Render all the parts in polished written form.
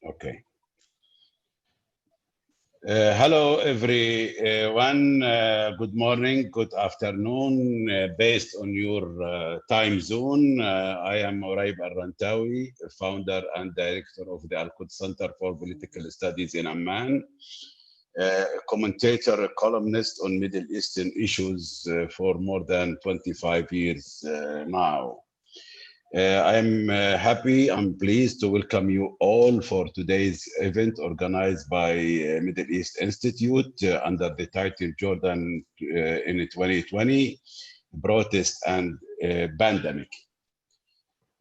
Okay. Hello, everyone. Good morning, good afternoon, based on your time zone. I am Oraib Al-Rantawi, founder and director of the Al-Quds Center for Political Studies in Amman, commentator, a columnist on Middle Eastern issues for more than 25 years now. I'm pleased to welcome you all for today's event organized by Middle East Institute under the title Jordan in 2020, Protest and Pandemic.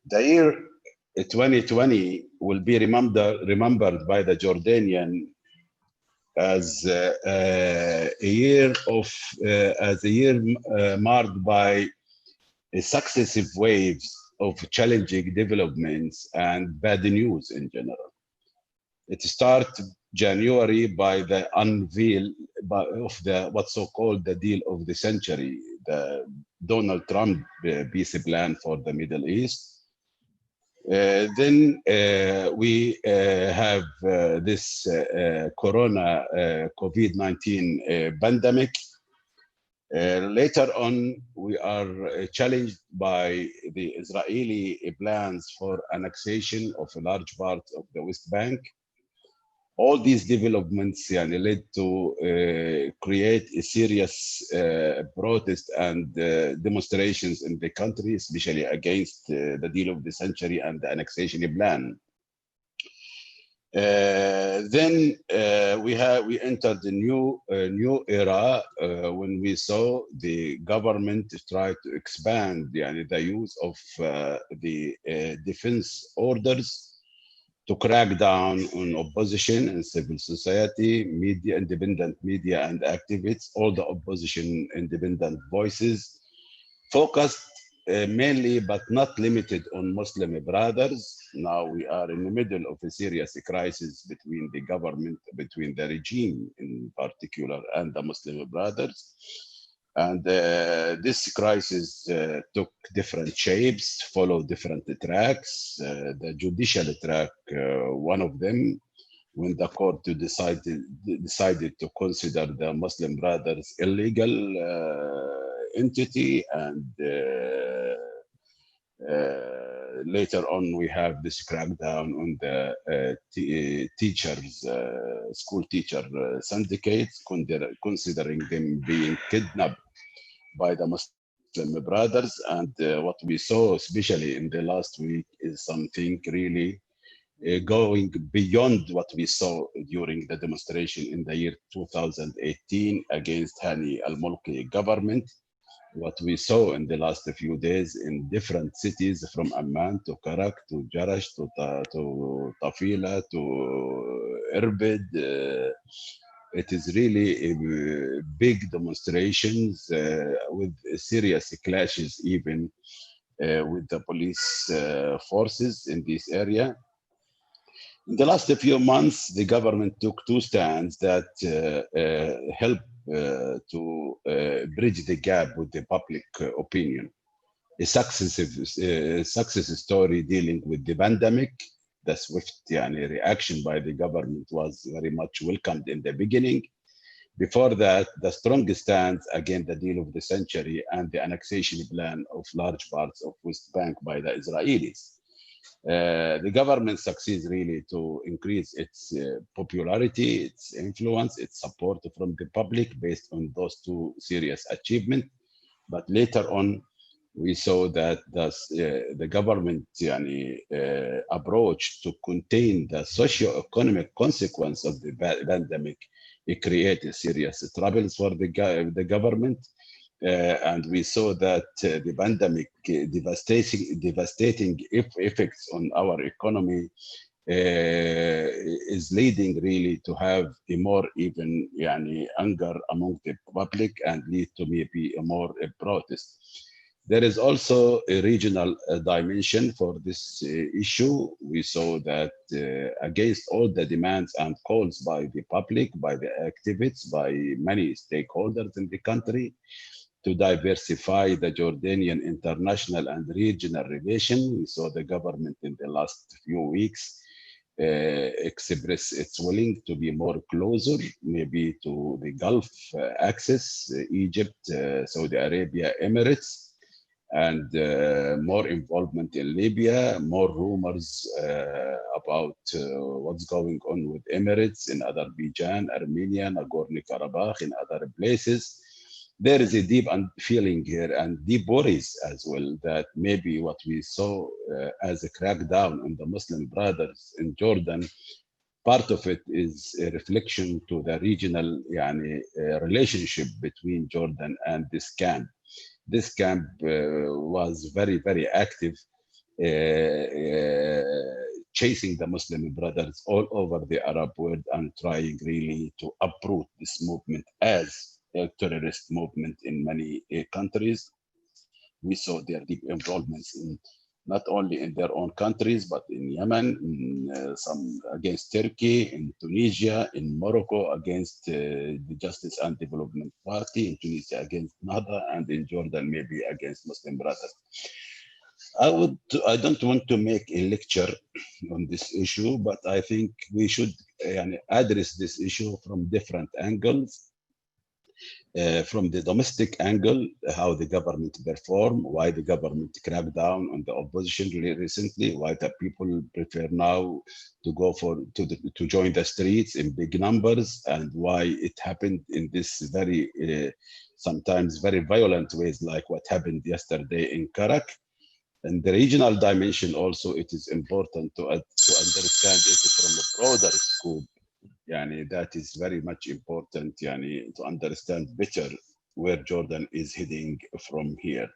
The year 2020 will be remembered by the Jordanian as a year marked by successive waves of challenging developments and bad news in general. It started January by the unveil of the what's so-called the deal of the century, the Donald Trump peace plan for the Middle East. Then we have this corona COVID-19 pandemic. Later on, we are challenged by the Israeli plans for annexation of a large part of the West Bank. All these developments led to create a serious protest and demonstrations in the country, especially against the deal of the century and the annexation plan. Then we entered the new era when we saw the government try to expand the use of the defense orders to crack down on opposition and civil society, media, independent media and activists, all the opposition independent voices, focused mainly but not limited on Muslim brothers. Now we are in the middle of a serious crisis between the government, between the regime in particular, and the Muslim brothers. And this crisis took different shapes, followed different tracks. The judicial track, one of them, when the court decided to consider the Muslim brothers illegal entity, and later on we have this crackdown on the teachers, school teacher syndicates, considering them being kidnapped by the Muslim brothers. And what we saw, especially in the last week, is something really going beyond what we saw during the demonstration in the year 2018 against Hani Mulki government. What we saw in the last few days in different cities, from Amman to Karak to Jarash to Tafila to Irbid, it is really big demonstrations with serious clashes even with the police forces in this area. In the last few months, the government took two stands that help to bridge the gap with the public opinion. A success story dealing with the pandemic. The swift reaction by the government was very much welcomed in the beginning. Before that, the strongest stance against the deal of the century and the annexation plan of large parts of West Bank by the Israelis. The government succeeds really to increase its popularity, its influence, its support from the public based on those two serious achievements. But later on, we saw that the government approach to contain the socio-economic consequence of the pandemic, it created serious troubles for the government. And we saw that the pandemic devastating effects on our economy is leading really to have a more even anger among the public and lead to maybe a more protest. There is also a regional dimension for this issue. We saw that against all the demands and calls by the public, by the activists, by many stakeholders in the country, to diversify the Jordanian international and regional relation. We saw the government in the last few weeks express its willing to be more closer, maybe to the Gulf axis, Egypt, Saudi Arabia, Emirates, and more involvement in Libya, more rumors about what's going on with Emirates in Azerbaijan, Armenia, Nagorno-Karabakh, in other places. There is a deep feeling here and deep worries as well that maybe what we saw as a crackdown on the Muslim brothers in Jordan, part of it is a reflection to the regional relationship between Jordan and this camp. This camp was very, very active, chasing the Muslim brothers all over the Arab world and trying really to uproot this movement as a terrorist movement in many countries. We saw their deep involvements in not only in their own countries, but in Yemen, in, some against Turkey, in Tunisia, in Morocco against the Justice and Development Party, in Tunisia against Nahda, and in Jordan maybe against Muslim Brothers. I don't want to make a lecture on this issue, but I think we should address this issue from different angles. From the domestic angle, how the government perform, why the government cracked down on the opposition recently, why the people prefer now to go to join the streets in big numbers, and why it happened in this very sometimes very violent ways, like what happened yesterday in Karak. And the regional dimension also, it is important to understand it from a broader scope. That is very much important to understand better where Jordan is heading from here.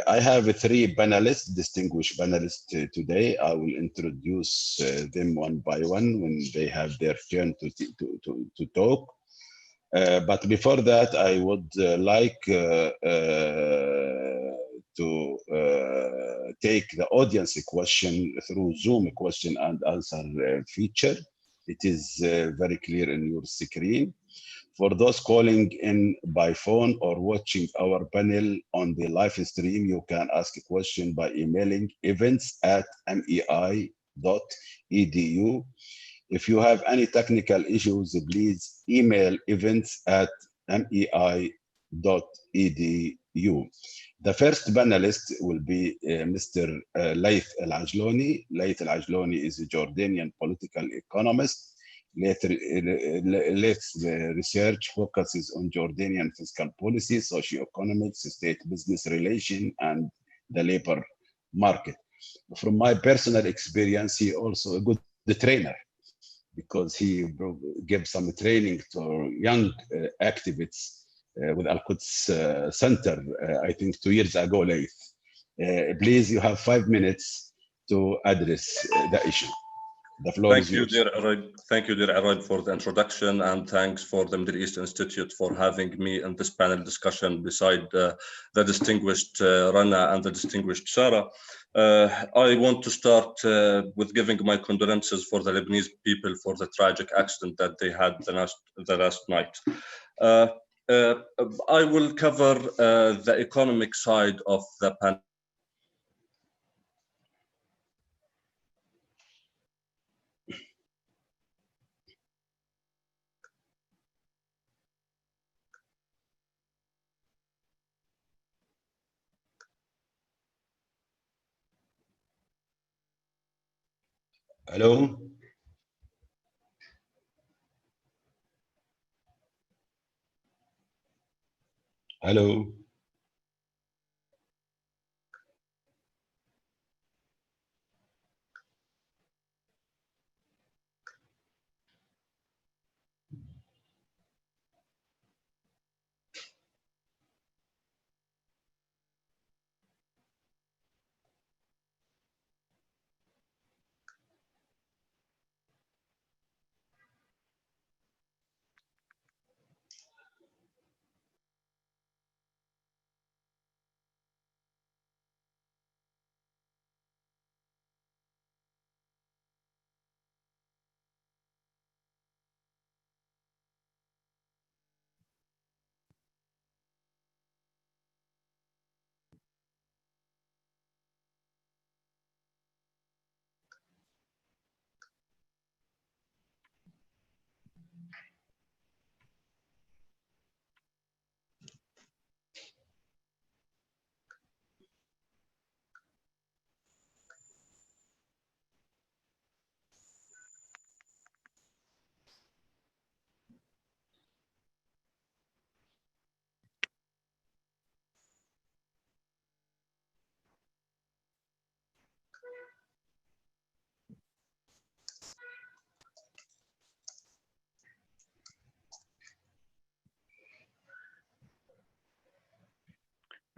I have three panelists, distinguished panelists today. I will introduce them one by one when they have their turn to talk. But before that, I would like to take the audience question through Zoom question and answer feature. It is very clear in your screen. For those calling in by phone or watching our panel on the live stream, you can ask a question by emailing events@mei.edu. If you have any technical issues, please email events@mei.edu. The first panelist will be Mr. Laith Al-Ajloni. Laith Al-Ajloni is a Jordanian political economist. Laith's research focuses on Jordanian fiscal policy, socioeconomics, state business relation, and the labor market. From my personal experience, he also a good trainer because he gave some training to young activists with Al-Quds Center, I think 2 years ago, Laith. Please, you have 5 minutes to address the issue. The floor is yours. Thank you, dear Arad, for the introduction, and thanks for the Middle East Institute for having me in this panel discussion beside the distinguished Rana and the distinguished Sarah. I want to start with giving my condolences for the Lebanese people for the tragic accident that they had the last night. I will cover the economic side of the panel. Hello? Hello?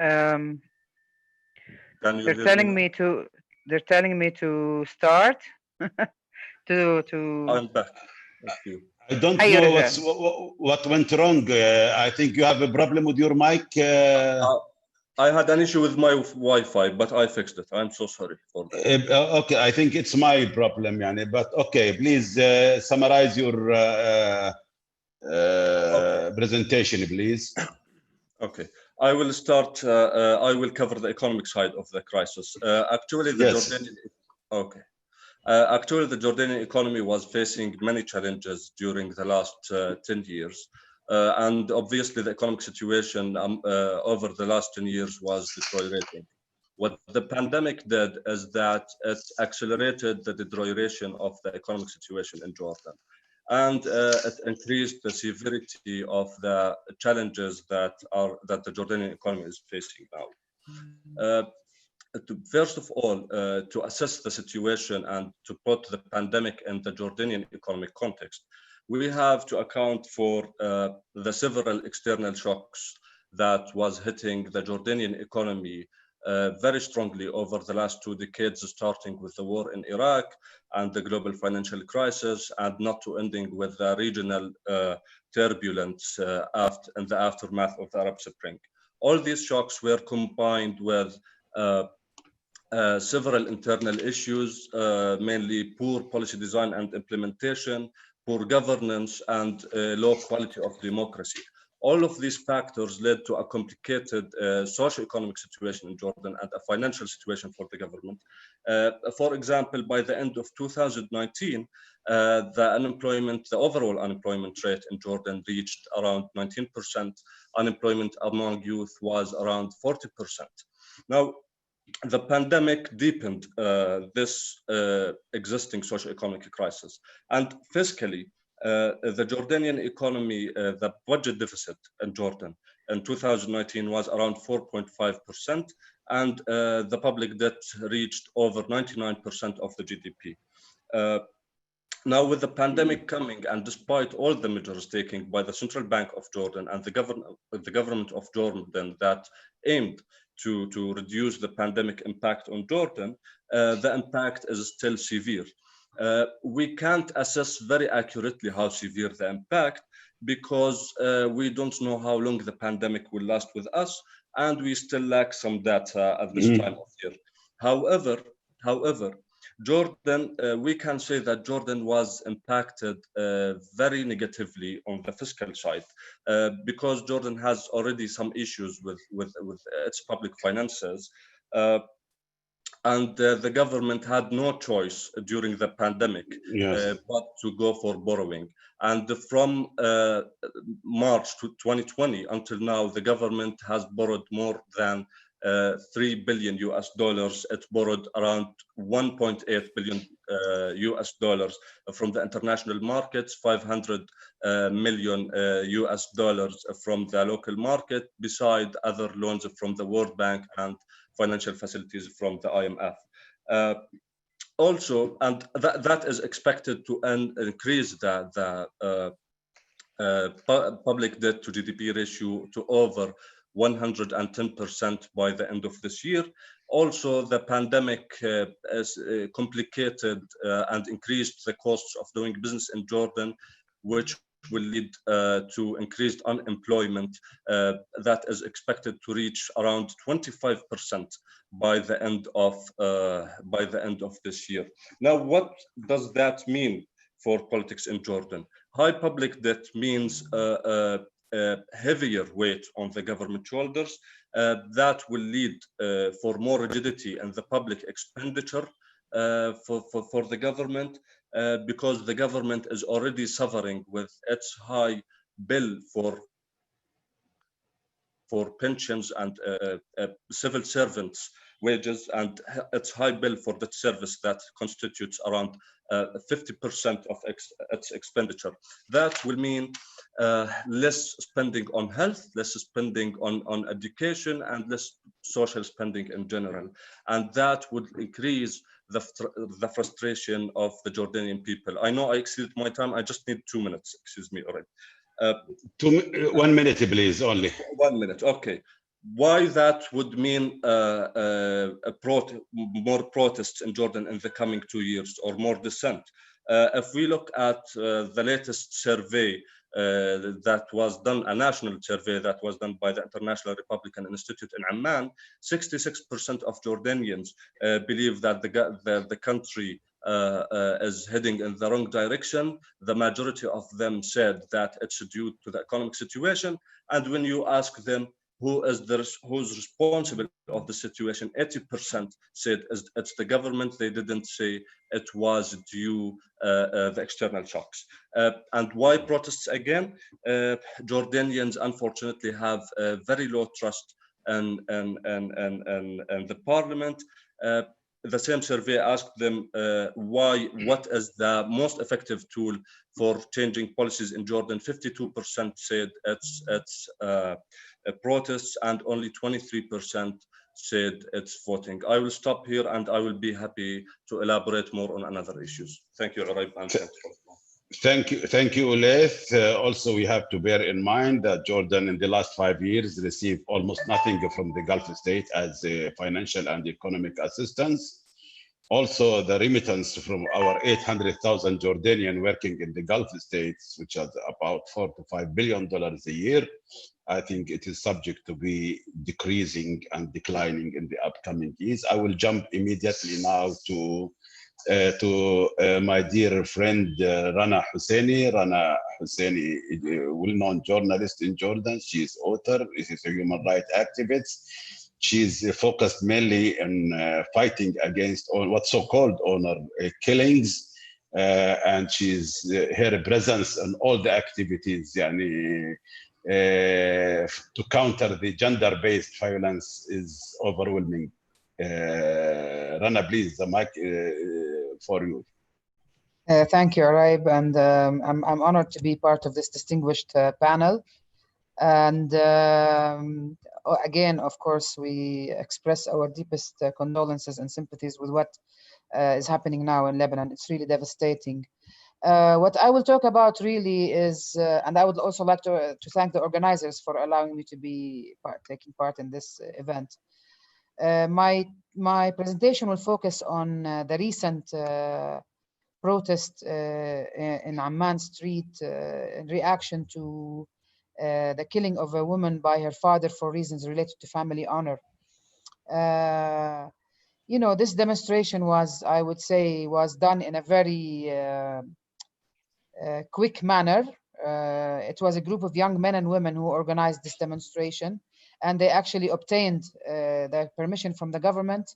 Um, Can you they're hear me telling now? me to. They're telling me to start. To. I'm back with you. I don't حي know رجال. what went wrong. I think you have a problem with your mic. Uh, I had an issue with my Wi-Fi, but I fixed it. I'm so sorry for that. Okay, I think it's my problem, يعني. But okay, please summarize your Okay. presentation, please. Okay. I will start. I will cover the economic side of the crisis. Actually, the Yes. Jordanian. Okay. Actually, the Jordanian economy was facing many challenges during the last 10 years. And obviously, the economic situation over the last 10 years was deteriorating. What the pandemic did is that it accelerated the deterioration of the economic situation in Jordan. And it increased the severity of the challenges that the Jordanian economy is facing now. Uh, First of all, to assess the situation and to put the pandemic in the Jordanian economic context, we have to account for the several external shocks that was hitting the Jordanian economy very strongly over the last 2 decades, starting with the war in Iraq and the global financial crisis, and not to ending with the regional turbulence in the aftermath of the Arab Spring. All these shocks were combined with several internal issues, mainly poor policy design and implementation, poor governance, and low quality of democracy. All of these factors led to a complicated socio-economic situation in Jordan and a financial situation for the government. For example, by the end of 2019, the overall unemployment rate in Jordan reached around 19%. Unemployment among youth was around 40%. Now, the pandemic deepened this existing socio-economic crisis. And fiscally, the Jordanian economy, the budget deficit in Jordan in 2019 was around 4.5%, and the public debt reached over 99% of the GDP. Now, with the pandemic coming, and despite all the measures taken by the Central Bank of Jordan and the government of Jordan that aimed to reduce the pandemic impact on Jordan, the impact is still severe. We can't assess very accurately how severe the impact because we don't know how long the pandemic will last with us, and we still lack some data at this time of year. However, Jordan, we can say that Jordan was impacted very negatively on the fiscal side because Jordan has already some issues with its public finances. And the government had no choice during the pandemic Yes. but to go for borrowing. And from March to 2020 until now, the government has borrowed more than 3 billion US dollars. It borrowed around 1.8 billion US dollars from the international markets, 500 million US dollars from the local market, beside other loans from the World Bank and financial facilities from the IMF. Also, and that is expected to increase the public debt to GDP ratio to over 110% by the end of this year. Also, the pandemic has complicated and increased the costs of doing business in Jordan, which will lead to increased unemployment that is expected to reach around 25% by the end of this year. Now, what does that mean for politics in Jordan? High public debt means a heavier weight on the government shoulders. That will lead for more rigidity in the public expenditure for the government because the government is already suffering with its high bill for pensions and civil servants' wages, and its high bill for debt service that constitutes around 50% of its expenditure. That will mean less spending on health, less spending on education, and less social spending in general. And that would increase the frustration of the Jordanian people. I know I exceeded my time. I just need 2 minutes. Excuse me. All right. 1 minute, please, only. 1 minute. Okay. why that would mean more protests in Jordan in the coming 2 years or more dissent. If we look at the latest survey that was done, a national survey that was done by the International Republican Institute in Amman, 66% of Jordanians believe that the country is heading in the wrong direction. The majority of them said that it's due to the economic situation. And when you ask them who's responsible of the situation, 80% said it's the government. They didn't say it was due the external shocks. And why protests again? Jordanians unfortunately have a very low trust in the parliament. The same survey asked them what is the most effective tool for changing policies in Jordan. 52% said it's protests, and only 23% said it's voting. I will stop here, and I will be happy to elaborate more on another issues. Thank you, Araib, and Thank you, Ulayth. Also, we have to bear in mind that Jordan in the last 5 years received almost nothing from the Gulf state as financial and economic assistance. Also, the remittance from our 800,000 Jordanian working in the Gulf states, which is about $4 to $5 billion a year, I think it is subject to be decreasing and declining in the upcoming years. I will jump immediately now to my dear friend Rana Husseini. Rana Husseini is a well-known journalist in Jordan. She is author. She is a human rights activist. She is focused mainly on fighting against what's so-called honor killings, and she's her presence in all the activities to counter the gender-based violence is overwhelming. Rana, please, the mic for you. Thank you, Araib, and I'm honored to be part of this distinguished panel. And again, of course, we express our deepest condolences and sympathies with what is happening now in Lebanon. It's really devastating. What I will talk about really is, and I would also like to thank the organizers for allowing me to be taking part in this event. My presentation will focus on the recent protest in Amman street in reaction to the killing of a woman by her father for reasons related to family honor. You know, this demonstration was, I would say, was done in a very quick manner. It was a group of young men and women who organized this demonstration, and they actually obtained the permission from the government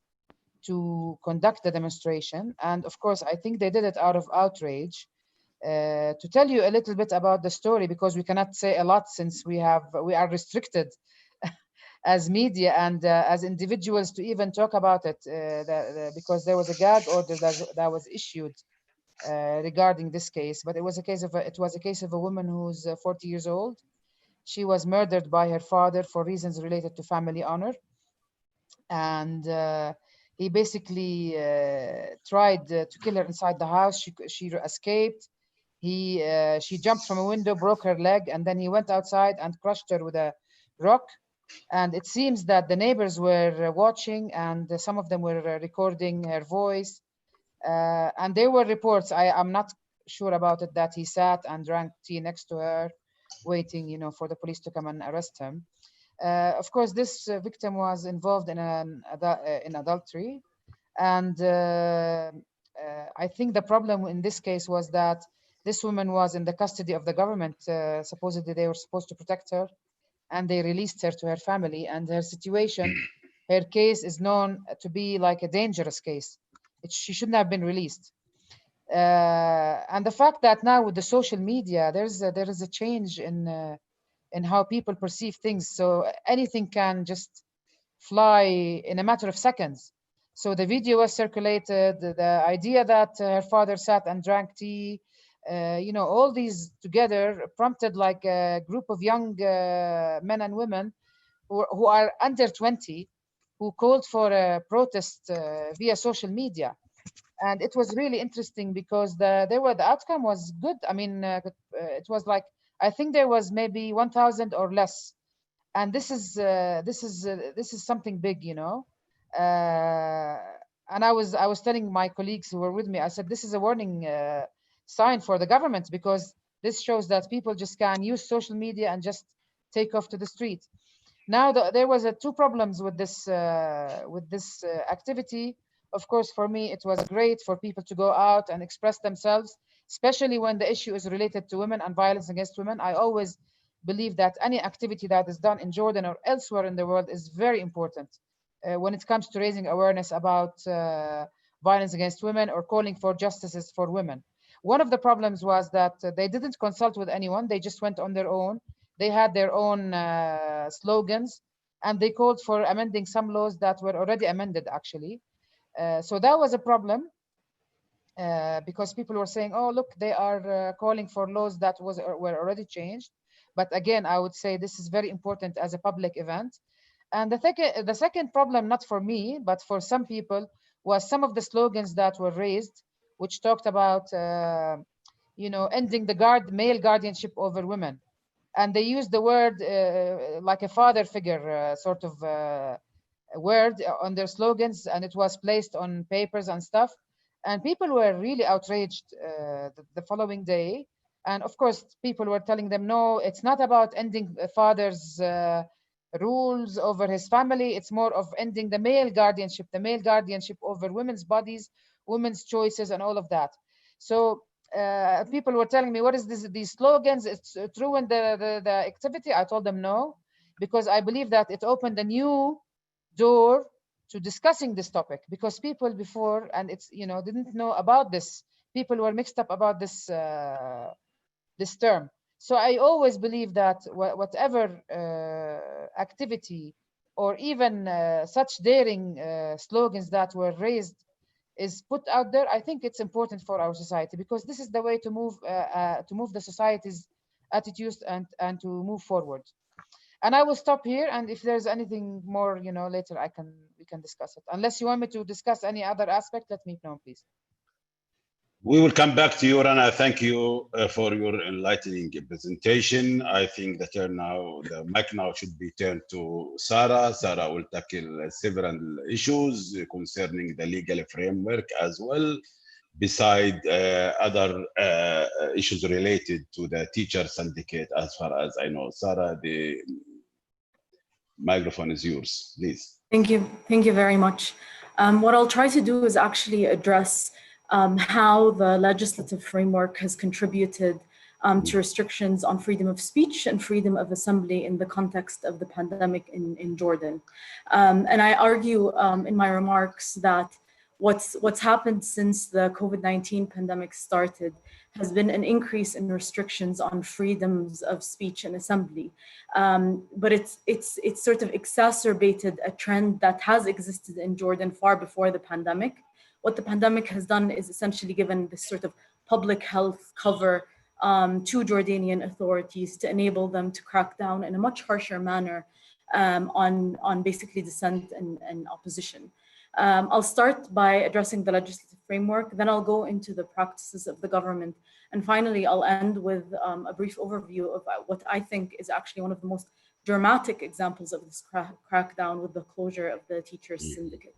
to conduct the demonstration. And of course, I think they did it out of outrage. To tell you a little bit about the story, because we cannot say a lot since we are restricted as media and as individuals to even talk about it, because there was a gag order that was issued regarding this case. But it was a case of a woman who's 40 years old. She was murdered by her father for reasons related to family honor, and he basically tried to kill her inside the house. She escaped. She jumped from a window, broke her leg, and then he went outside and crushed her with a rock. And it seems that the neighbors were watching, and some of them were recording her voice. And there were reports, I'm not sure about it, that he sat and drank tea next to her, waiting, you know, for the police to come and arrest him. Of course, this victim was involved in adultery, and I think the problem in this case was that this woman was in the custody of the government. Supposedly, they were supposed to protect her, and they released her to her family. And her situation, her case is known to be like a dangerous case. She shouldn't have been released. And the fact that now with the social media, there is a change in how people perceive things. So anything can just fly in a matter of seconds. So the video was circulated, the idea that her father sat and drank tea, you know, all these together prompted like a group of young men and women who are under 20, who called for a protest via social media. And it was really interesting because the outcome was good. I mean, it was like, I think there was maybe 1,000 or less. And this is something big, you know. And I was telling my colleagues who were with me, I said this is a warning sign for the government, because this shows that people just can use social media and just take off to the street. Now there was two problems with this activity. Of course, for me it was great for people to go out and express themselves, especially when the issue is related to women and violence against women. I always believe that any activity that is done in Jordan or elsewhere in the world is very important when it comes to raising awareness about violence against women or calling for justices for women. One of the problems was that they didn't consult with anyone. They just went on their own. They had their own slogans, and they called for amending some laws that were already amended, actually. So that was a problem because people were saying, oh, look, they are calling for laws that were already changed. But again, I would say this is very important as a public event. And the second problem, not for me, but for some people, was some of the slogans that were raised, which talked about, ending the male guardianship over women. And they used the word like a father figure sort of word on their slogans, and it was placed on papers and stuff. And people were really outraged the following day. And of course, people were telling them, no, it's not about ending a father's rules over his family. It's more of ending the male guardianship over women's bodies, women's choices, and all of that. So people were telling me, what is this, these slogans? It ruined the activity. I told them no, because I believe that it opened a new door to discussing this topic, because people before, and it's, didn't know about this. People were mixed up about this term. So I always believe that whatever activity or even such daring slogans that were raised is put out there, I think it's important for our society, because this is the way to move the society's attitudes and to move forward. And I will stop here. And if there's anything more, later we can discuss it. Unless you want me to discuss any other aspect, let me know, please. We will come back to you, Rana. Thank you for your enlightening presentation. I think the mic now should be turned to Sarah. Sarah will tackle several issues concerning the legal framework as well, beside other issues related to the teacher syndicate, as far as I know. Sarah, the microphone is yours, please. Thank you. Thank you very much. What I'll try to do is actually address how the legislative framework has contributed to restrictions on freedom of speech and freedom of assembly in the context of the pandemic in Jordan. And I argue in my remarks that what's happened since the COVID-19 pandemic started has been an increase in restrictions on freedoms of speech and assembly. But it's sort of exacerbated a trend that has existed in Jordan far before the pandemic. What the pandemic has done is essentially given this sort of public health cover to Jordanian authorities to enable them to crack down in a much harsher manner on basically dissent and opposition. I'll start by addressing the legislative framework, then I'll go into the practices of the government, and finally I'll end with a brief overview of what I think is actually one of the most dramatic examples of this crackdown with the closure of the teachers syndicate.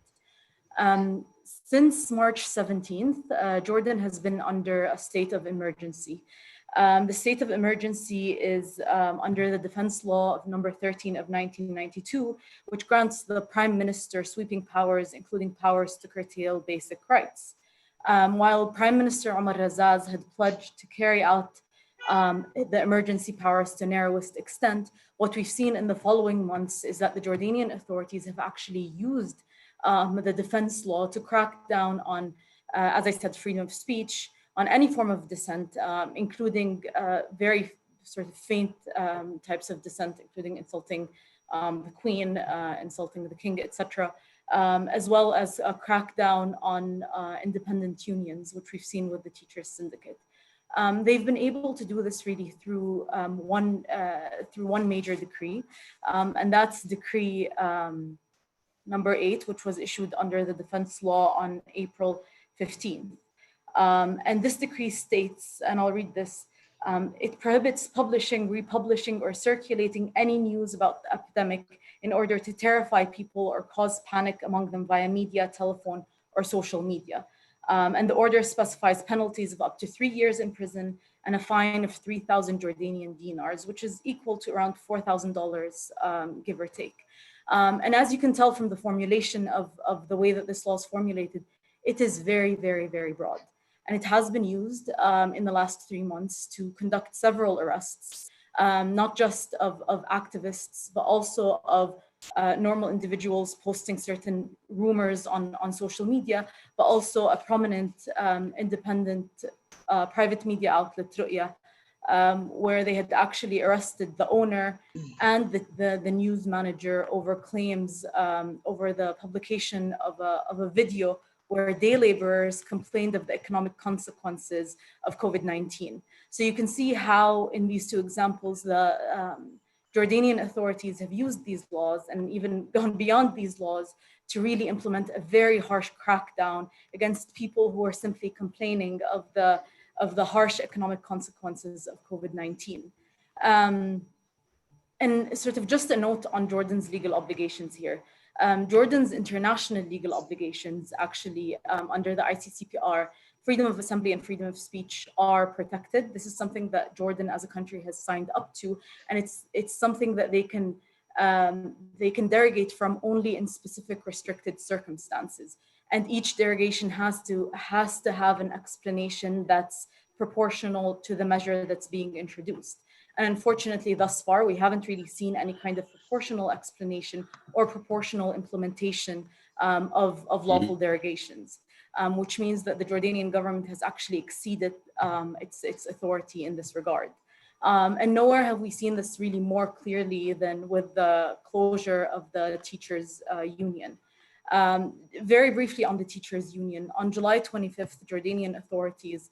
Since March 17th, Jordan has been under a state of emergency. The state of emergency is under the Defense Law of number 13 of 1992, which grants the Prime Minister sweeping powers, including powers to curtail basic rights. While Prime Minister Omar Razaz had pledged to carry out the emergency powers to narrowest extent, what we've seen in the following months is that the Jordanian authorities have actually used the defense law to crack down on, as I said, freedom of speech, on any form of dissent, including very sort of faint types of dissent, including insulting the Queen, insulting the King, etc., as well as a crackdown on independent unions, which we've seen with the teachers syndicate. They've been able to do this really through one major decree, and that's decree number 8, which was issued under the defense law on April 15th. And this decree states, and I'll read this, It prohibits publishing, republishing, or circulating any news about the epidemic in order to terrify people or cause panic among them via media, telephone, or social media. And the order specifies penalties of up to 3 years in prison and a fine of 3,000 Jordanian dinars, which is equal to around $4,000, give or take. And as you can tell from the formulation of the way that this law is formulated, it is very, very, very broad. And it has been used in the last 3 months to conduct several arrests, not just of activists, but also of normal individuals posting certain rumors on social media, but also a prominent independent private media outlet, Ru'ya, where they had actually arrested the owner and the news manager over claims over the publication of a video where day laborers complained of the economic consequences of COVID-19. So you can see how in these two examples, the Jordanian authorities have used these laws and even gone beyond these laws to really implement a very harsh crackdown against people who are simply complaining of the harsh economic consequences of COVID-19. And sort of just a note on Jordan's legal obligations here. Jordan's international legal obligations actually under the ICCPR, freedom of assembly and freedom of speech are protected. This is something that Jordan as a country has signed up to, and it's something that they can derogate from only in specific restricted circumstances. And each derogation has to have an explanation that's proportional to the measure that's being introduced. And unfortunately, thus far, we haven't really seen any kind of proportional explanation or proportional implementation of lawful derogations, which means that the Jordanian government has actually exceeded its authority in this regard. And nowhere have we seen this really more clearly than with the closure of the teachers' union. Very briefly on the teachers' union, on July 25th, the Jordanian authorities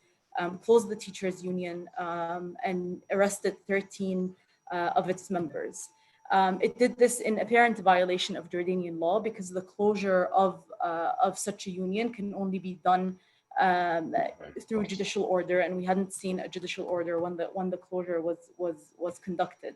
closed the teachers' union and arrested 13 of its members. It did this in apparent violation of Jordanian law because the closure of such a union can only be done through judicial order, and we hadn't seen a judicial order when the closure was conducted.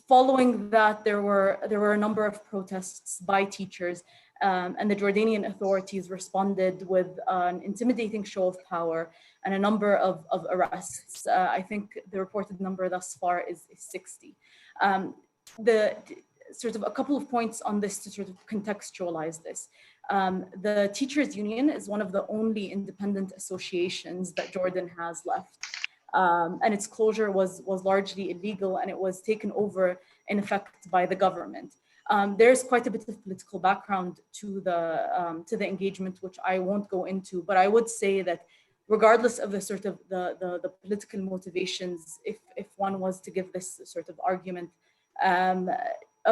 Following that, there were a number of protests by teachers, and the Jordanian authorities responded with an intimidating show of power and a number of arrests. I think the reported number thus far is 60. The sort of a couple of points on this to sort of contextualize this. The teachers union is one of the only independent associations that Jordan has left. And its closure was largely illegal, and it was taken over in effect by the government. There's quite a bit of political background to the engagement, which I won't go into, but I would say that regardless of the sort of the political motivations, if one was to give this sort of argument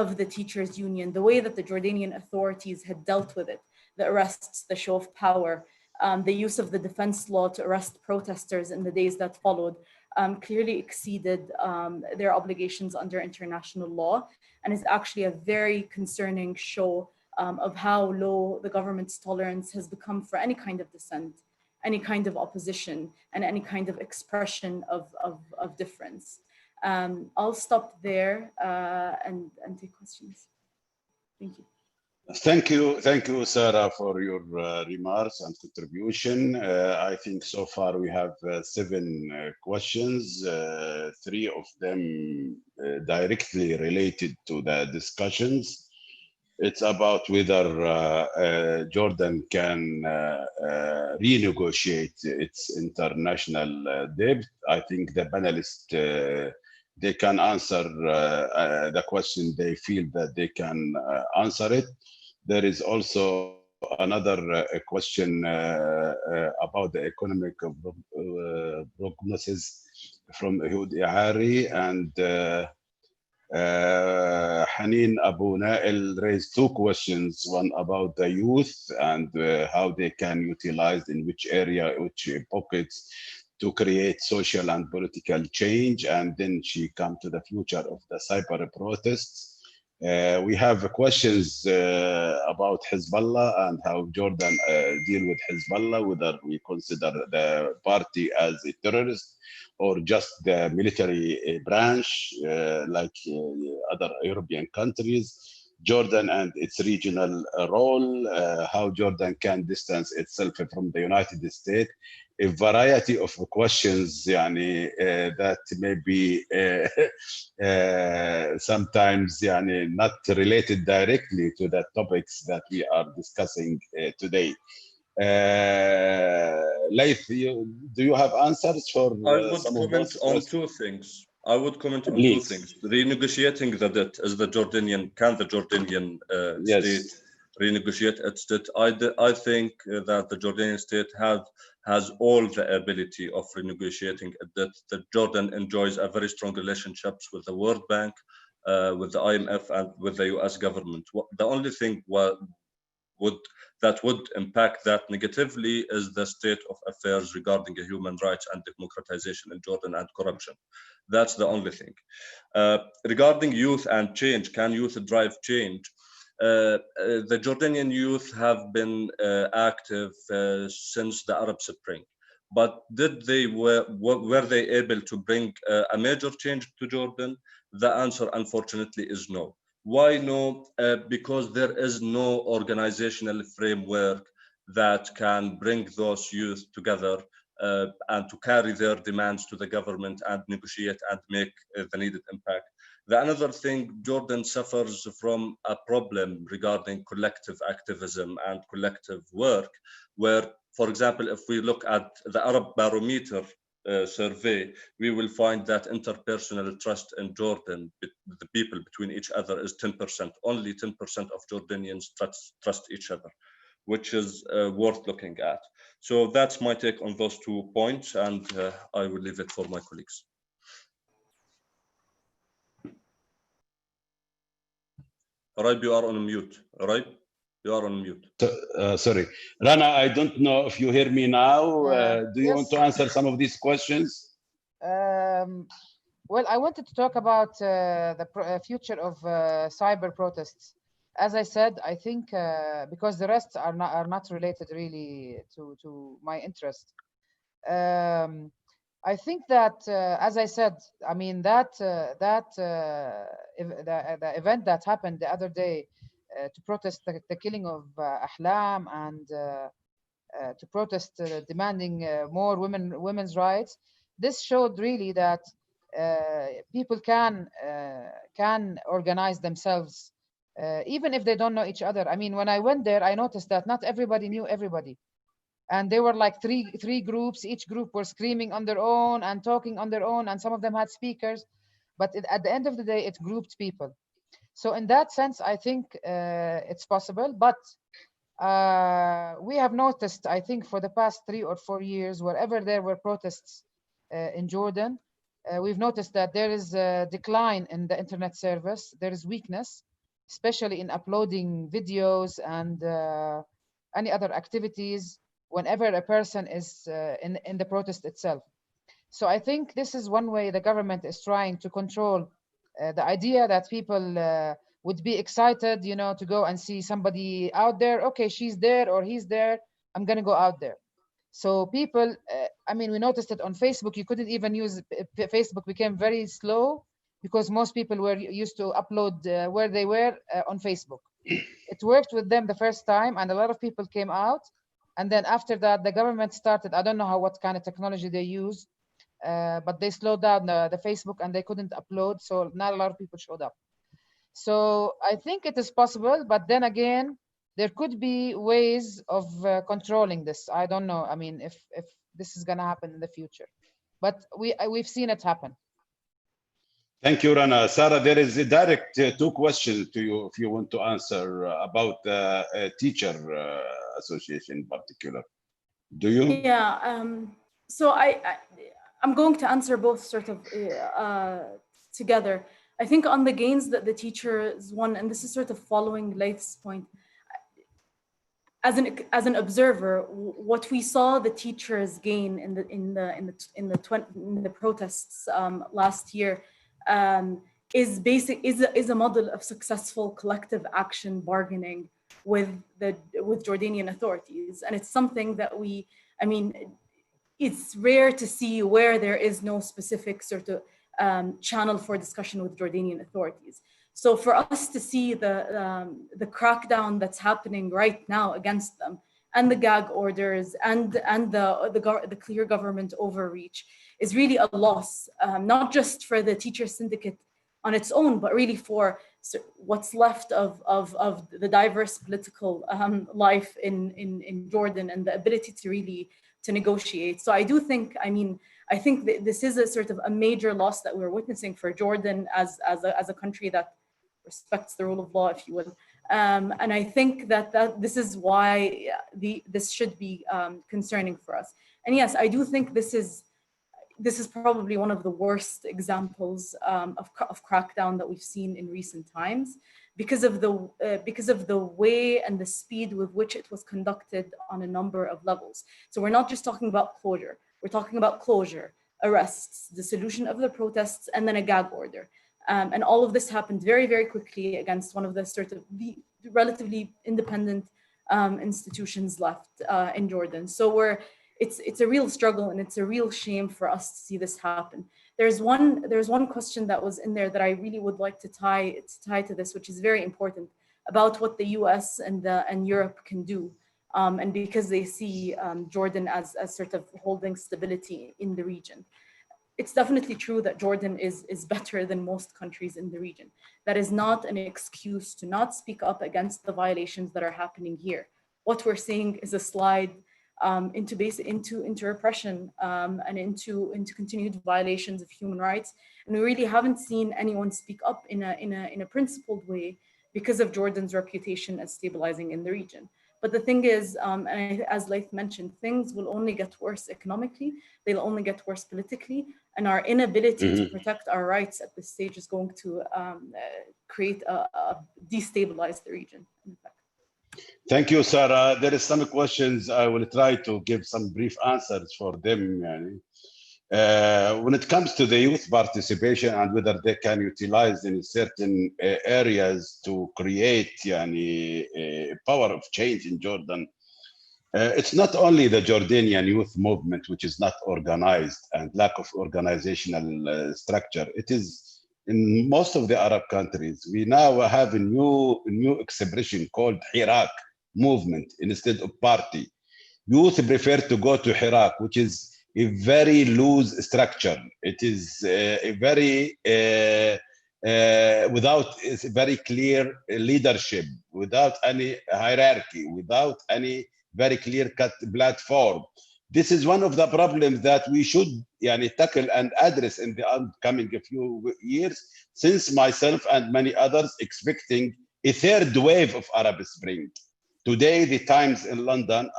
of the teachers union, the way that the Jordanian authorities had dealt with it, the arrests, the show of power, the use of the defense law to arrest protesters in the days that followed, clearly exceeded their obligations under international law, and is actually a very concerning show of how low the government's tolerance has become for any kind of dissent, any kind of opposition, and any kind of expression of difference. I'll stop there and take questions. Thank you. Thank you, Sarah, for your remarks and contribution. I think so far we have 7 questions, 3 of them directly related to the discussions. It's about whether Jordan can renegotiate its international debt. I think the panelists they can answer the question they feel that they can answer it. There is also another question about the economic prognosis from Ehud Ihari, and Hanin Abu Nail raised 2 questions, one about the youth and how they can utilize in which area, which pockets to create social and political change, and then she come to the future of the cyber protests. We have questions about Hezbollah and how Jordan deal with Hezbollah, whether we consider the party as a terrorist or just the military branch like other European countries. Jordan and its regional role, how Jordan can distance itself from the United States. A variety of questions that may be sometimes not related directly to the topics that we are discussing today. Laith, do you have answers for I would some of comment those on questions? two things. I would comment on two Please. things. Renegotiating the debt is the Jordanian, can the Jordanian Yes. state renegotiate its debt? I think that the Jordanian state has all the ability of renegotiating a debt. That Jordan enjoys a very strong relationships with the World Bank, with the IMF, and with the US government. The only thing that would impact that negatively is the state of affairs regarding human rights and democratization in Jordan and corruption. That's the only thing. Regarding youth and change, can youth drive change? The Jordanian youth have been active since the Arab Spring, but were they able to bring a major change to Jordan? The answer, unfortunately, is no. Why no? Because there is no organizational framework that can bring those youth together and to carry their demands to the government and negotiate and make the needed impact. The another thing, Jordan suffers from a problem regarding collective activism and collective work, where, for example, if we look at the Arab Barometer survey, we will find that interpersonal trust in Jordan, the people between each other, is 10%. Only 10% of Jordanians trust each other, which is worth looking at. So that's my take on those 2 points, and I will leave it for my colleagues. Raib, you are on mute. Raib, you are on mute. Sorry. Rana, I don't know if you hear me now. Do you Yes. want to answer some of these questions? Well, I wanted to talk about the future of cyber protests. As I said, I think because the rest are not related really to my interest. I think that, as I said, I mean the event that happened the other day to protest the killing of Ahlam and to protest demanding more women's rights. This showed really that people can organize themselves even if they don't know each other. I mean, when I went there, I noticed that not everybody knew everybody, and they were like three groups. Each group were screaming on their own and talking on their own, and some of them had speakers, but at the end of the day, it grouped people. So in that sense, I think it's possible, but we have noticed, I think, for the past 3 or 4 years, wherever there were protests in Jordan, we've noticed that there is a decline in the internet service. There is weakness, especially in uploading videos and any other activities whenever a person is in the protest itself. So I think this is one way the government is trying to control the idea that people would be excited, to go and see somebody out there. Okay, she's there or he's there, I'm going to go out there. So people, I mean, we noticed it on Facebook. You couldn't even use Facebook, became very slow because most people were used to upload where they were on Facebook. It worked with them the first time, and a lot of people came out. And then after that, the government started, I don't know what kind of technology they use, but they slowed down the Facebook and they couldn't upload. So not a lot of people showed up. So I think it is possible, but then again, there could be ways of controlling this. I don't know. I mean, if this is going to happen in the future, but we've seen it happen. Thank you, Rana. Sarah, there is a direct 2 questions to you if you want to answer about the teacher association in particular. Do you? Yeah. So I'm going to answer both sort of together. I think on the gains that the teachers won, and this is sort of following Laith's point. As an observer, what we saw the teachers gain in the protests last year is a model of successful collective action bargaining with Jordanian authorities. And it's something that it's rare to see where there is no specific sort of channel for discussion with Jordanian authorities. So for us to see the crackdown that's happening right now against them, and the gag orders, and the clear government overreach, is really a loss, not just for the teacher syndicate on its own, but really for what's left of the diverse political life in Jordan, and the ability to really to negotiate. So I do think, I think that this is a sort of a major loss that we're witnessing for Jordan as a country that respects the rule of law, if you will. And I think that this is why this should be concerning for us. And yes, I do think this is probably one of the worst examples of crackdown that we've seen in recent times, because of the way and the speed with which it was conducted on a number of levels. So we're not just talking about closure, we're talking about closure, arrests, dissolution of the protests, and then a gag order. And all of this happened very, very quickly against one of the sort of the relatively independent institutions left in Jordan. So it's a real struggle, and it's a real shame for us to see this happen. There's one question that was in there that I really would like to tie to this, which is very important, about what the US and Europe can do. And because they see Jordan as sort of holding stability in the region. It's definitely true that Jordan is better than most countries in the region. That is not an excuse to not speak up against the violations that are happening here. What we're seeing is a slide into repression and into continued violations of human rights, and we really haven't seen anyone speak up in a principled way because of Jordan's reputation as stabilizing in the region. But the thing is, as Laith mentioned, things will only get worse economically, they'll only get worse politically, and our inability to protect our rights at this stage is going to destabilize the region, in fact. Thank you, Sarah. There is some questions. I will try to give some brief answers for them. When it comes to the youth participation and whether they can utilize in certain areas to create a power of change in Jordan, it's not only the Jordanian youth movement, which is not organized and lack of organizational structure. It is in most of the Arab countries. We now have a new expression called Hirak movement instead of party. Youth prefer to go to Hirak, which is a very loose structure. It is a very without very clear leadership, without any hierarchy, without any very clear-cut platform. This is one of the problems that we should tackle and address in the upcoming few years, since myself and many others expecting a third wave of Arab Spring. Today, the Times in London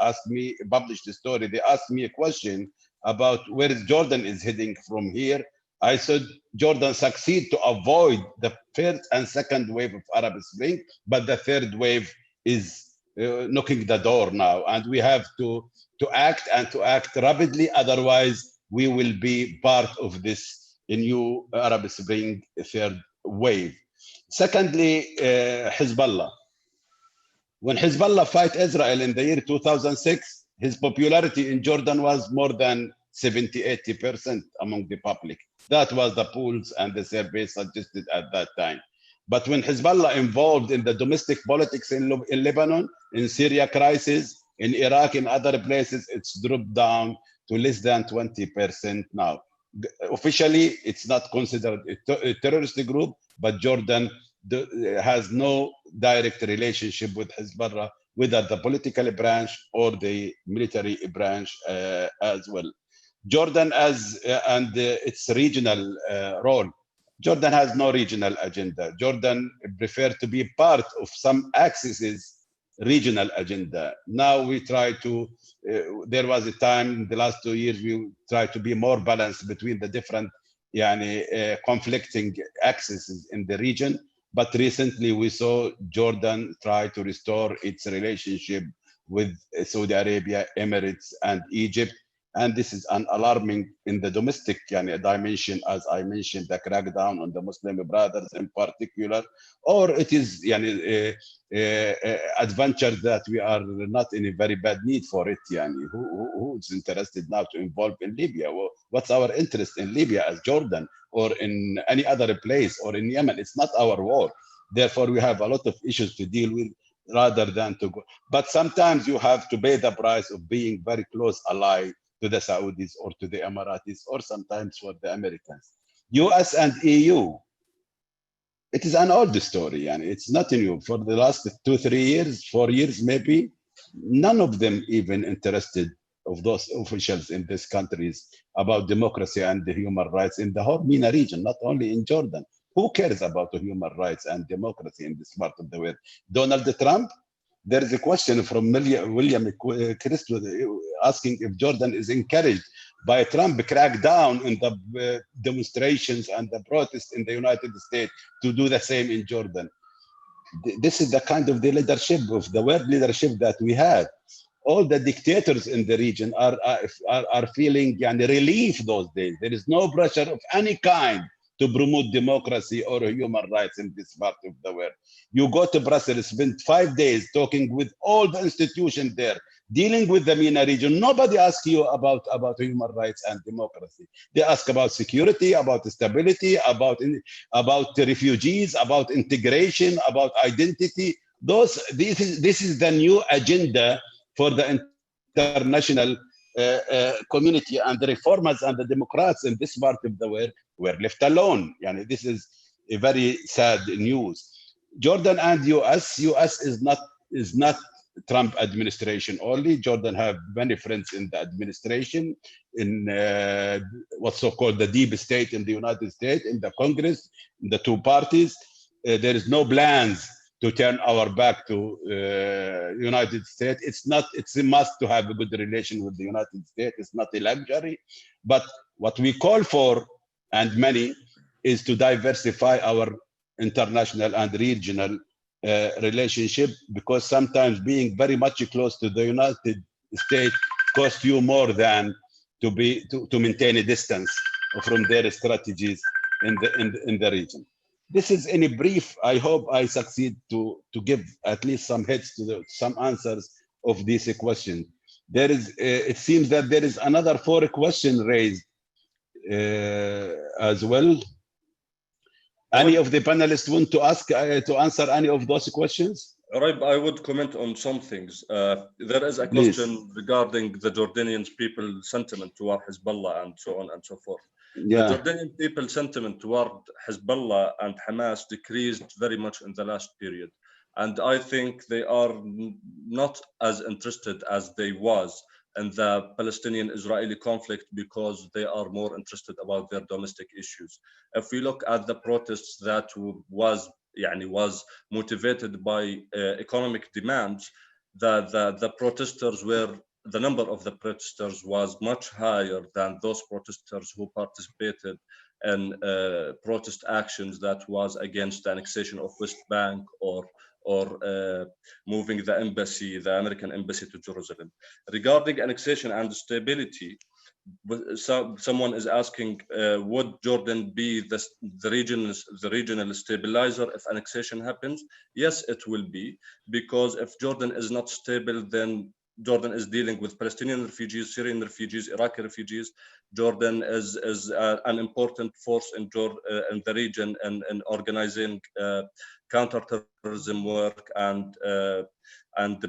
published a story. They asked me a question about where Jordan is heading from here. I said Jordan succeed to avoid the first and second wave of Arab Spring, but the third wave is knocking the door now, and we have to act rapidly. Otherwise, we will be part of this new Arab Spring third wave. Secondly, Hezbollah. When Hezbollah fight Israel in the year 2006, his popularity in Jordan was more than 70–80% among the public. That was the polls and the surveys suggested at that time. But when Hezbollah involved in the domestic politics in Lebanon, in Syria crisis, in Iraq, in other places, it's dropped down to less than 20% now. Officially, it's not considered a terrorist group, but Jordan has no direct relationship with Hezbollah, whether the political branch or the military branch as well. Jordan and its regional role. Jordan has no regional agenda. Jordan prefers to be part of some axis regional agenda. Now we try to, there was a time in the last 2 years, we try to be more balanced between the different conflicting axes in the region. But recently we saw Jordan try to restore its relationship with Saudi Arabia, Emirates, and Egypt. And this is an alarming in the domestic dimension, as I mentioned, the crackdown on the Muslim brothers in particular, or it is adventure that we are not in a very bad need for it. Who's interested now to involve in Libya? What's our interest in Libya as Jordan or in any other place or in Yemen? It's not our war. Therefore, we have a lot of issues to deal with rather than to go. But sometimes you have to pay the price of being very close ally to the Saudis or to the Emiratis, or sometimes for the Americans. US and EU, it is an old story, and it's not new. For the last 2, 3 years, 4 years maybe, none of them even interested of those officials in these countries about democracy and the human rights in the whole MENA region, not only in Jordan. Who cares about the human rights and democracy in this part of the world? Donald Trump? There is a question from William Christo asking if Jordan is encouraged by Trump crackdown in the demonstrations and the protests in the United States to do the same in Jordan. This is the kind of the leadership of the world leadership that we have. All the dictators in the region are feeling relief those days. There is no pressure of any kind to promote democracy or human rights in this part of the world. You go to Brussels, spend 5 days talking with all the institutions there, dealing with the MENA region. Nobody asks you about human rights and democracy. They ask about security, about stability, about the refugees, about integration, about identity. This is the new agenda for the international community, and the reformers and the Democrats in this part of the world were left alone. This is a very sad news. Jordan and US is not Trump administration only. Jordan have many friends in the administration, in what's so-called the deep state in the United States, in the Congress, in the two parties. There is no plans to turn our back to United States. It's a must to have a good relation with the United States. It's not a luxury. But what we call for, and many, is to diversify our international and regional relationship, because sometimes being very much close to the United States costs you more than to maintain a distance from their strategies in the region. This is in a brief. I hope I succeed to give at least some heads to some answers of these questions. There is, it seems that there is another 4 questions raised as well. Any of the panelists want to answer any of those questions? Right, I would comment on some things. There is a question regarding the Jordanian people sentiment toward Hezbollah and so on and so forth. The Jordanian people sentiment toward Hezbollah and Hamas decreased very much in the last period. And I think they are not as interested as they was in the Palestinian-Israeli conflict, because they are more interested about their domestic issues. If we look at the protests that was motivated by economic demands, the protesters were, the number of the protesters was much higher than those protesters who participated in protest actions that was against the annexation of West Bank or moving the American embassy to Jerusalem. Regarding annexation and stability, someone is asking, would Jordan be the regional stabilizer if annexation happens? Yes, it will be, because if Jordan is not stable, then Jordan is dealing with Palestinian refugees, Syrian refugees, Iraqi refugees. Jordan is an important force in the region and organizing counterterrorism work and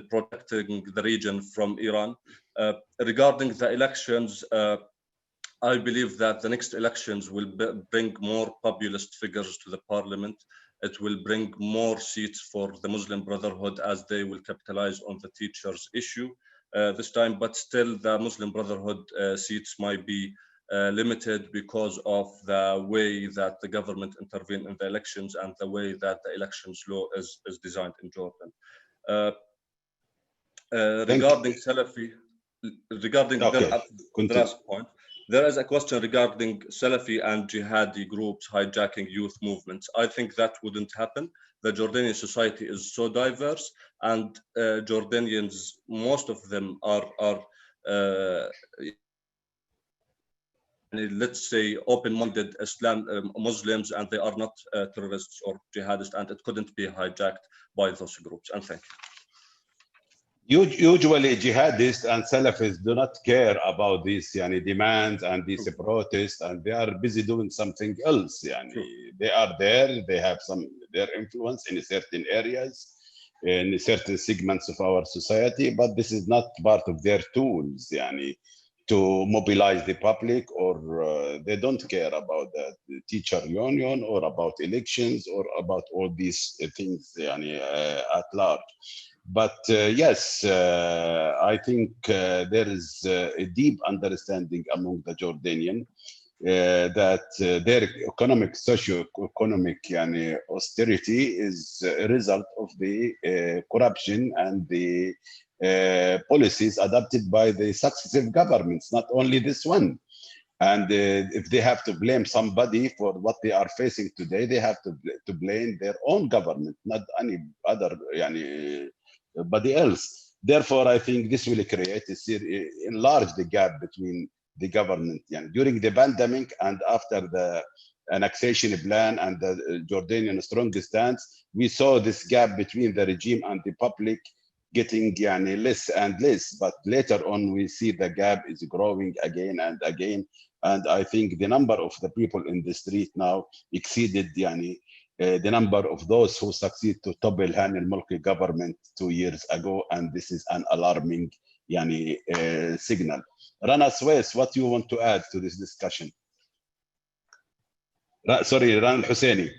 protecting the region from Iran. Regarding the elections, I believe that the next elections will bring more populist figures to the parliament. It will bring more seats for the Muslim Brotherhood, as they will capitalize on the teachers' issue this time. But still, the Muslim Brotherhood seats might be limited because of the way that the government intervened in the elections and the way that the elections law is designed in Jordan. Regarding Salafi, regarding the last point, there is a question regarding Salafi and jihadi groups hijacking youth movements. I think that wouldn't happen. The Jordanian society is so diverse, and Jordanians, most of them are let's say, open-minded Muslims, and they are not terrorists or jihadists, and it couldn't be hijacked by those groups. And thank you. Usually, jihadists and Salafis do not care about these demands and these protests, and they are busy doing something else. They are there, they have their influence in certain areas, in certain segments of our society, but this is not part of their tools to mobilize the public, or they don't care about the teacher union or about elections or about all these things at large. But yes, I think there is a deep understanding among the Jordanian that their socio-economic austerity is a result of the corruption and the policies adopted by the successive governments, not only this one. And if they have to blame somebody for what they are facing today, they have to blame their own government, not any other anybody else. Therefore, I think this will create enlarge the gap between the government during the pandemic and after the annexation plan and the Jordanian strong stance. We saw this gap between the regime and the public getting less and less, but later on we see the gap is growing again and again. And I think the number of the people in the street now exceeded the number of those who succeed to topple Hani Mulki government 2 years ago, and this is an alarming signal. Rana Suez, what do you want to add to this discussion? Sorry, Rana Husseini.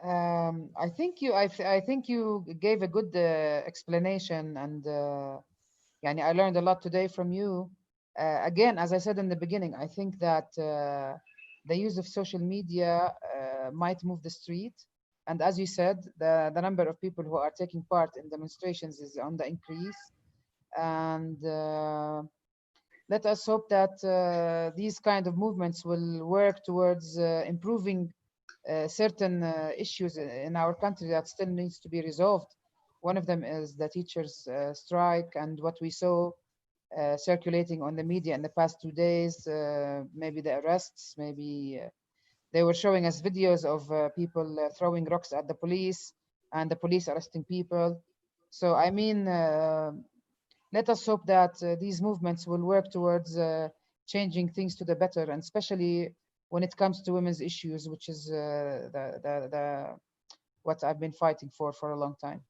I think you gave a good explanation, and I learned a lot today from you. Again, as I said in the beginning, I think that the use of social media might move the street, and as you said, the number of people who are taking part in demonstrations is on the increase. And let us hope that these kind of movements will work towards improving certain issues in our country that still needs to be resolved. One of them is the teachers' strike, and what we saw circulating on the media in the past 2 days, maybe the arrests, maybe they were showing us videos of people throwing rocks at the police and the police arresting people. So I mean, let us hope that these movements will work towards changing things to the better, and especially when it comes to women's issues, which is what I've been fighting for a long time.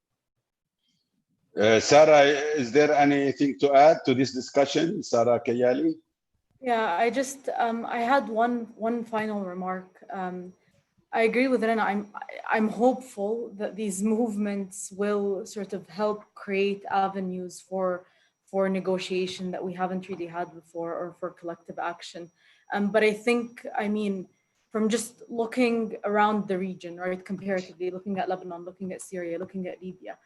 Sarah, is there anything to add to this discussion? Sarah Kayali? Yeah, I just I had one final remark. I agree with Rana. I'm hopeful that these movements will sort of help create avenues for negotiation that we haven't really had before, or for collective action. But I think, from just looking around the region, right, comparatively, looking at Lebanon, looking at Syria, looking at Libya,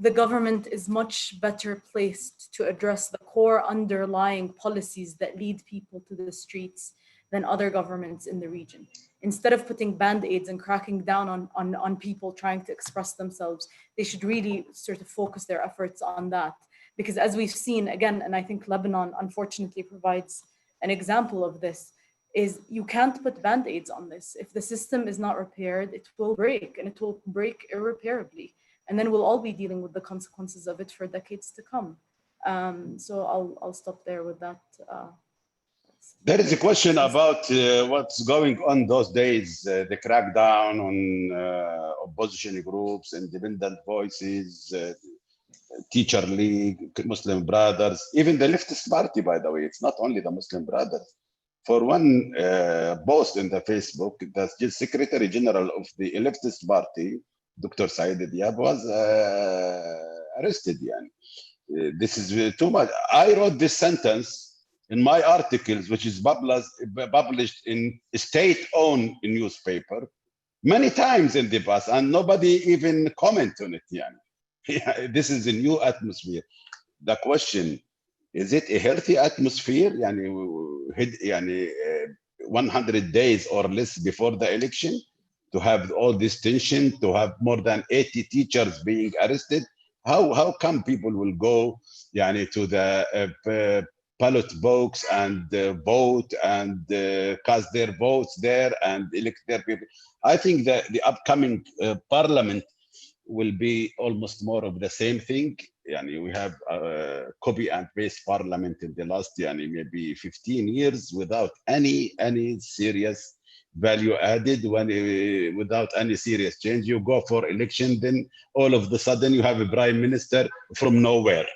the government is much better placed to address the core underlying policies that lead people to the streets than other governments in the region. Instead of putting band-aids and cracking down on people trying to express themselves, they should really sort of focus their efforts on that. Because as we've seen, again, and I think Lebanon unfortunately provides an example of this, is you can't put band-aids on this. If the system is not repaired, it will break, and it will break irreparably. And then we'll all be dealing with the consequences of it for decades to come. So I'll stop there with that. There is a question about what's going on those days, the crackdown on opposition groups, independent voices, Teacher League, Muslim Brothers, even the leftist party, by the way. It's not only the Muslim Brothers. For one post in the Facebook, the Secretary General of the leftist party, Dr. Saeed Diab, was arrested. This is too much. I wrote this sentence in my articles, which is published in state-owned newspaper many times in the past, and nobody even comment on it. This is a new atmosphere. The question, is it a healthy atmosphere? 100 days or less before the election, to have all this tension, to have more than 80 teachers being arrested? How come people will go to the ballot box and vote and cast their votes there and elect their people. I think that the upcoming parliament will be almost more of the same thing. Yani we have copy and paste parliament in the last maybe 15 years without any serious value added, without any serious change. You go for election, then all of the sudden you have a prime minister from nowhere,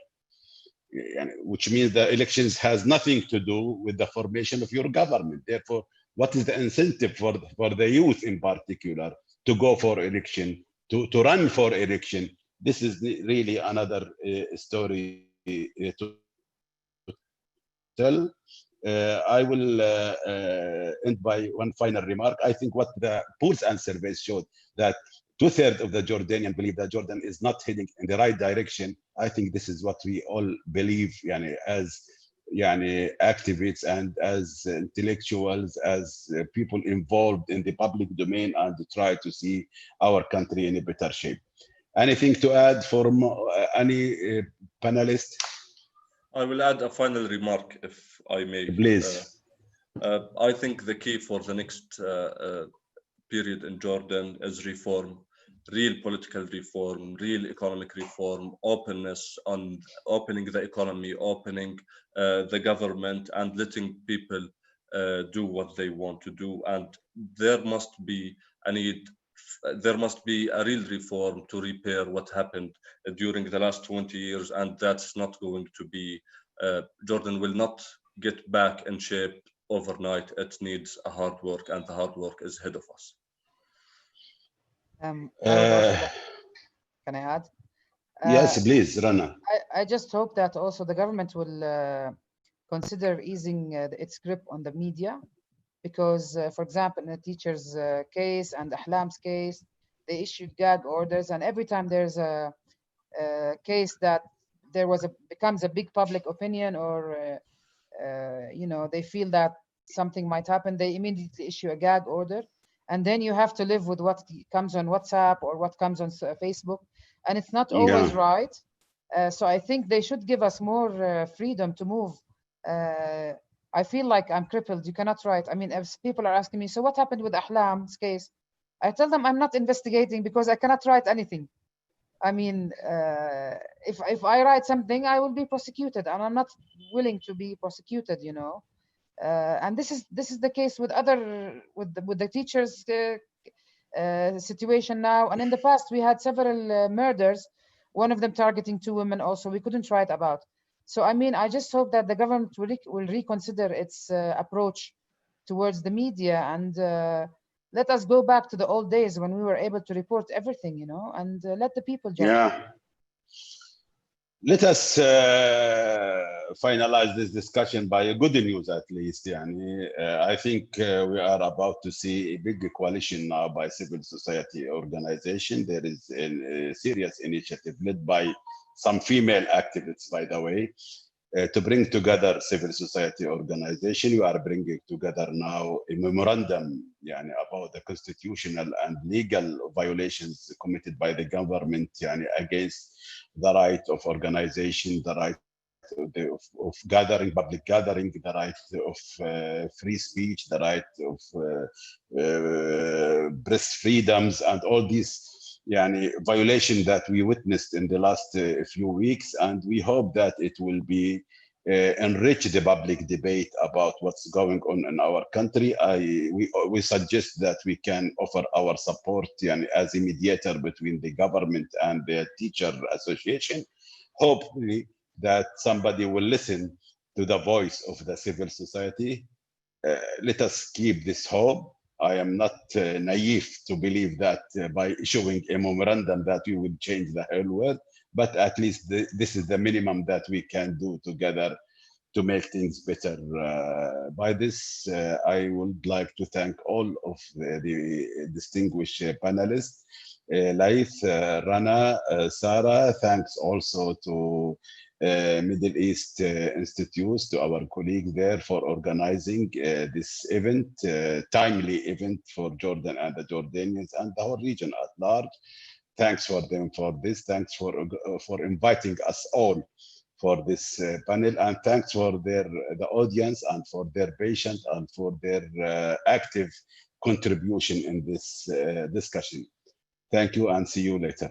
which means the elections has nothing to do with the formation of your government. Therefore, what is the incentive for the youth in particular to go for election, to run for election? This is really another story to tell. I will end by one final remark. I think what the polls and surveys showed, that 2/3 of the Jordanians believe that Jordan is not heading in the right direction. I think this is what we all believe, as activists and as intellectuals, as people involved in the public domain, and try to see our country in a better shape. Anything to add from any panelist? I will add a final remark, if I may. Please. I think the key for the next period in Jordan is reform, real political reform, real economic reform, openness on opening the economy, opening the government, and letting people do what they want to do. And there must be a need. There must be a real reform to repair what happened during the last 20 years, and that's not going to be, Jordan will not get back in shape overnight. It needs a hard work, and the hard work is ahead of us. I would also can I add? Yes, please, Rana. I just hope that also the government will consider easing its grip on the media, because, for example, in the teacher's case and Ahlam's case, they issued gag orders, and every time there's a case that becomes a big public opinion, or they feel that something might happen, they immediately issue a gag order, and then you have to live with what comes on WhatsApp or what comes on Facebook, and it's not always right. So I think they should give us more freedom to move. I feel like I'm crippled. You cannot write. I mean, if people are asking me, so what happened with Ahlam's case? I tell them I'm not investigating because I cannot write anything. I mean, if I write something, I will be prosecuted, and I'm not willing to be prosecuted, and this is the case with the teachers situation now. And in the past, we had several murders, one of them targeting 2 women also, we couldn't write about. So, I mean, I just hope that the government will reconsider its approach towards the media, and let us go back to the old days when we were able to report everything, and let the people judge. Yeah. Let us finalize this discussion by good news, at least. I think we are about to see a big coalition now by civil society organization. There is a serious initiative led by some female activists, by the way, to bring together civil society organization. You are bringing together now a memorandum about the constitutional and legal violations committed by the government against the right of organization, the right of gathering, public gathering, the right of free speech, the right of press freedoms, and all these violation that we witnessed in the last few weeks. And we hope that it will be enrich the public debate about what's going on in our country. We suggest that we can offer our support as a mediator between the government and the teacher association. Hopefully that somebody will listen to the voice of the civil society. Let us keep this hope. I am not naive to believe that by issuing a memorandum that we will change the whole world, but at least this is the minimum that we can do together to make things better. By this, I would like to thank all of the distinguished panelists, Laith, Rana, Sarah. Thanks also to Middle East Institutes, to our colleague there for organizing this event, timely event for Jordan and the Jordanians and the whole region at large. Thanks for them for this. Thanks for inviting us all for this panel, and thanks for the audience and for their patience and for their active contribution in this discussion. Thank you and see you later.